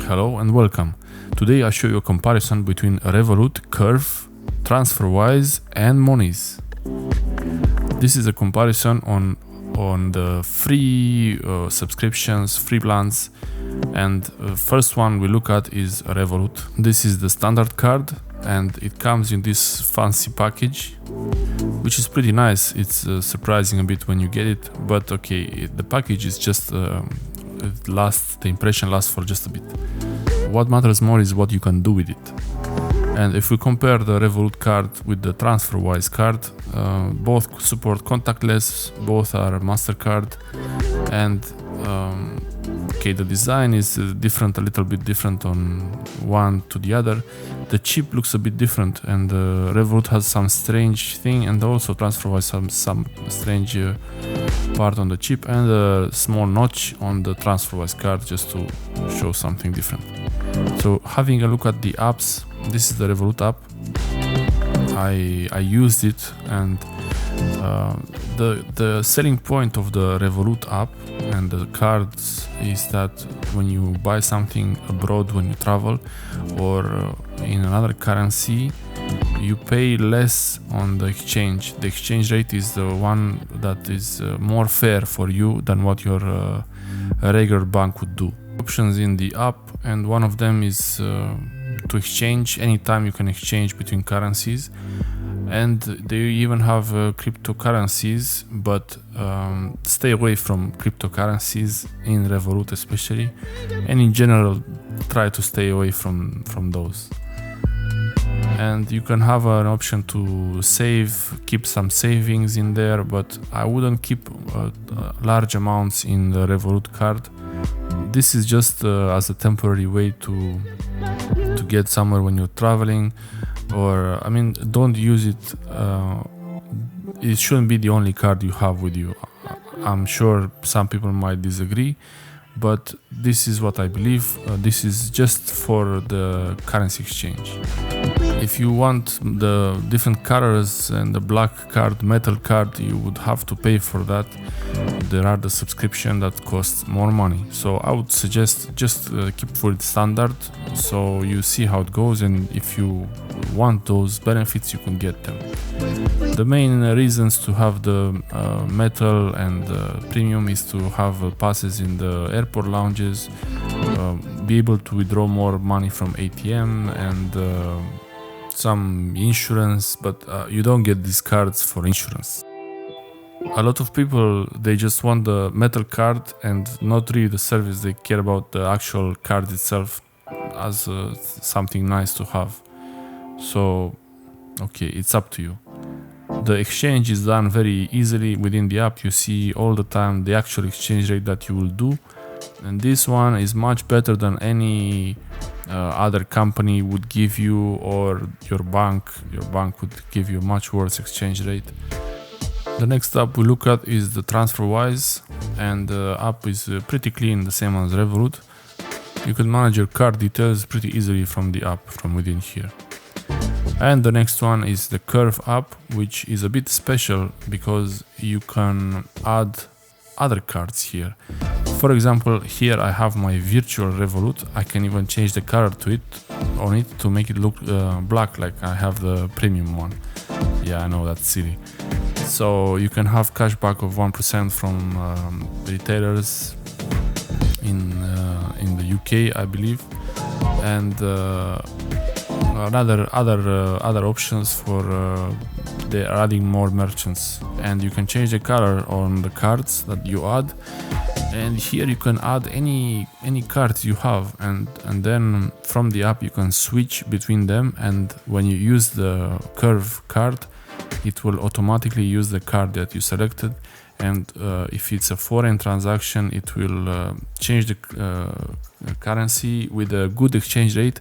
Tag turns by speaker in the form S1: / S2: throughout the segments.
S1: Hello and welcome. Today I show you a comparison between Revolut, Curve, TransferWise and Monese. This is a comparison on the free subscriptions, free plans, and first one we look at is Revolut. This is the standard card and it comes in this fancy package, which is pretty nice. It's surprising a bit when you get it, but okay, the package is just the impression lasts for just a bit. What matters more is what you can do with it. And if we compare the Revolut card with the TransferWise card, both support contactless, both are MasterCard, and the design is a little bit different on one to the other. The chip looks a bit different, and Revolut has some strange thing, and also TransferWise some strange part on the chip, and a small notch on the TransferWise card just to show something different. So having a look at the apps, this is the Revolut app. I used it, and the selling point of the Revolut app and the cards is that when you buy something abroad, when you travel or in another currency, you pay less on the exchange. The exchange rate is the one that is more fair for you than what your regular bank would do. Options in the app, and one of them is to exchange. Anytime you can exchange between currencies, and they even have cryptocurrencies, but stay away from cryptocurrencies in Revolut especially, and in general try to stay away from those. And you can have an option to keep some savings in there, but I wouldn't keep large amounts in the Revolut card. This is just as a temporary way to get somewhere when you're traveling, or don't use it. It shouldn't be the only card you have with you. I'm sure some people might disagree, but this is what I believe. This is just for the currency exchange. If you want the different colors and the black card, metal card, you would have to pay for that. There are the subscription that costs more money. So I would suggest just keep for it standard, so you see how it goes, and if you want those benefits, you can get them. The main reasons to have the metal and premium is to have passes in the airport lounges, be able to withdraw more money from ATM, and some insurance, but you don't get these cards for insurance. A lot of people, they just want the metal card and not really the service. They care about the actual card itself as something nice to have. So, okay, it's up to you. The exchange is done very easily within the app. You see all the time the actual exchange rate that you will do, and this one is much better than any other company would give you, or your bank would give you much worse exchange rate. The next app we look at is the TransferWise, and the app is pretty clean, the same as Revolut. You can manage your card details pretty easily from the app, from within here. And the next one is the Curve app, which is a bit special because you can add other cards here. For example, here I have my virtual Revolut. I can even change the color on it to make it look black, like I have the premium one. Yeah, I know that's silly. So you can have cashback of 1% from retailers in the UK, I believe, and other options for they're adding more merchants, and you can change the color on the cards that you add. And here you can add any cards you have, and then from the app you can switch between them, and when you use the Curve card, it will automatically use the card that you selected, and if it's a foreign transaction, it will change the currency with a good exchange rate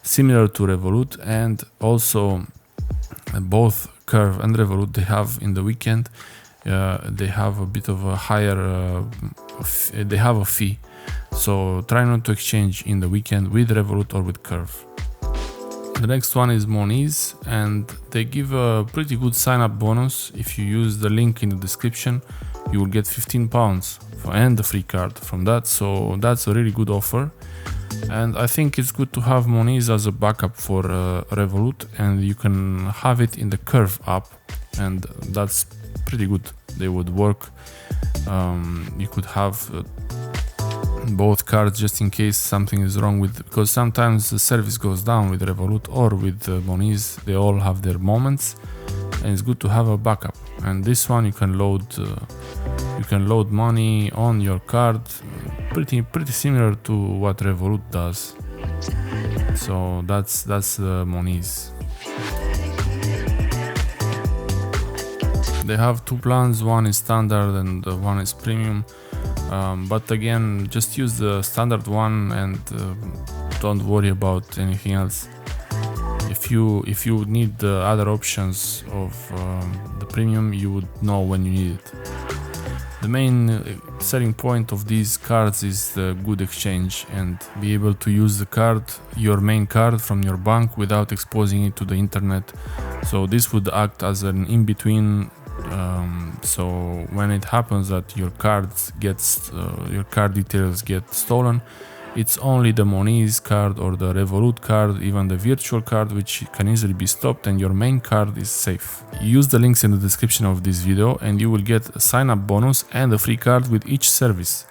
S1: similar to Revolut. And also both Curve and Revolut, they have in the weekend they have a bit of a higher they have a fee, so try not to exchange in the weekend with Revolut or with Curve. The next one is Monese, and they give a pretty good sign-up bonus. If you use the link in the description, you will get £15 and the free card from that, so that's a really good offer. And I think it's good to have Moniz as a backup for Revolut, and you can have it in the Curve app, and that's pretty good. They would work. You could have both cards just in case something is wrong with, because sometimes the service goes down with Revolut or with Moniz. They all have their moments, and it's good to have a backup. And this one you can load money on your card, pretty similar to what Revolut does. So that's Moniz. They have two plans, one is standard and one is premium, but again, just use the standard one and don't worry about anything else. If you need the other options of the premium, you would know when you need it. The main selling point of these cards is the good exchange, and be able to use the card, your main card from your bank, without exposing it to the internet. So this would act as an in-between. So when it happens that your card details get stolen, it's only the Moniz card or the Revolut card, even the virtual card, which can easily be stopped, and your main card is safe. Use the links in the description of this video and you will get a sign-up bonus and a free card with each service.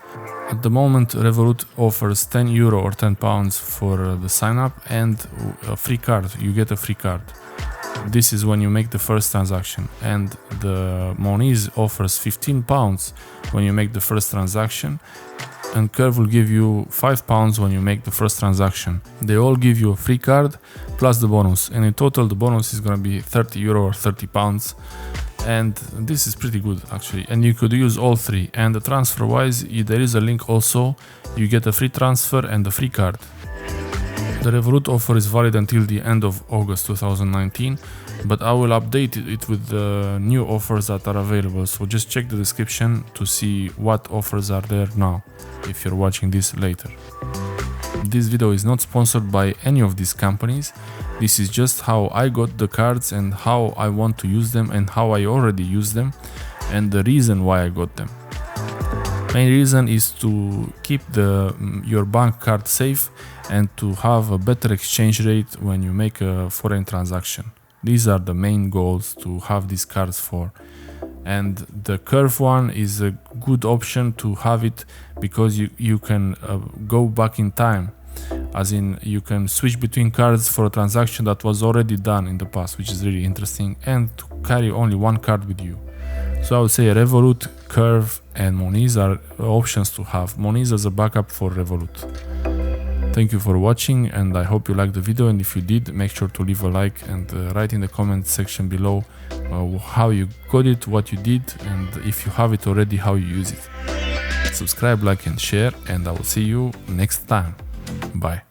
S1: At the moment, Revolut offers €10 or £10 for the sign-up and a free card. You get a free card. This is when you make the first transaction, and the Moniz offers £15 when you make the first transaction, and Curve will give you £5 when you make the first transaction. They all give you a free card plus the bonus, and in total the bonus is gonna be €30 or £30, and this is pretty good actually. And you could use all three. And the transfer wise, there is a link also. You get a free transfer and a free card. The Revolut offer is valid until the end of August 2019, but I will update it with the new offers that are available, so just check the description to see what offers are there now, if you're watching this later. This video is not sponsored by any of these companies. This is just how I got the cards and how I want to use them and how I already use them, and the reason why I got them. Main reason is to keep your bank card safe and to have a better exchange rate when you make a foreign transaction. These are the main goals to have these cards for. And the Curve one is a good option to have it because you can go back in time, as in you can switch between cards for a transaction that was already done in the past, which is really interesting, and to carry only one card with you. So I would say Revolut, Curve and Moniz are options to have. Moniz as a backup for Revolut. Thank you for watching, and I hope you liked the video, and if you did, make sure to leave a like and write in the comment section below how you got it, what you did, and if you have it already, how you use it. Subscribe, like and share, and I will see you next time. Bye.